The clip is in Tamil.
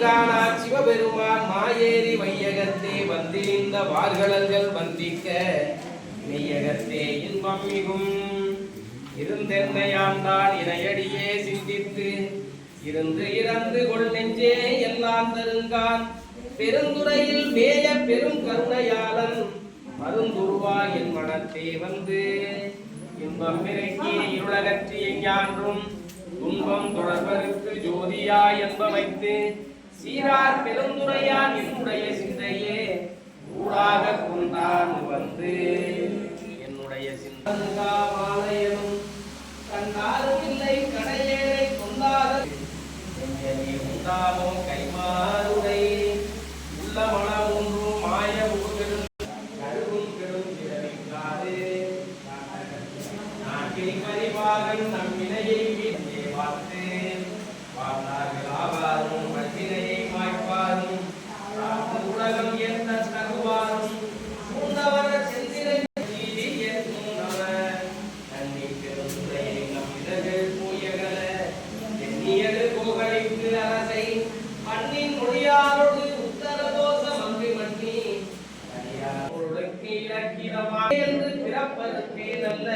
சிவபெருமான் மாயேறி வையகத்தே வந்திருந்த வார்களங்கள் வந்திக்க மெய்யகத்தே இன்பம் மிகும் இருந்தென்னையாண்டான் இணையடியே சிந்தித்து இருந்து இறந்து கொள் நெஞ்சே எல்லாம் தருங்கான் பெருந்துறையில் மேய பெரும் கருணையாளன் மருந்துருவா என் மனத்தே வந்து இன்பம் இறக்கி இருளகற்றி எஞ்ஞான்றும் துன்பம் தொடர்பருக்கு ஜோதியா என்ப வைத்து சீரார் பெருந்துரையான் என்னுடைய சிந்தையே ஊடாக கொண்டான் வந்து என்னுடைய சிந்தாலயம் கண்டாலும் இல்லை கடையேறை கொண்டாத உண்டாமோ கைமாறுடை உள்ள மனம் ஒன்றும் மாய ஊர்களும் கருவும் கெடும் பிறவிக்காது நாட்டில் பரிவாகன் நம் வினையை வீட்டே பார்த்து வாழ்ந்தார்கள் ஆவாரும் வல்வினையை மாய்ப்பாரும் உலகம் ஏற்ற தகுவாரும் மூண்டவர செந்திரை நன்னி பெருந்துரையை நம் இதழ்கள் பூயகல எண்ணியது கோகழிக்கு அரசை மண்ணின் மொழியாரோடு உத்தரதோச மங்கை மண்ணி இலக்கியமாக என்று பிறப்பதற்கே நல்ல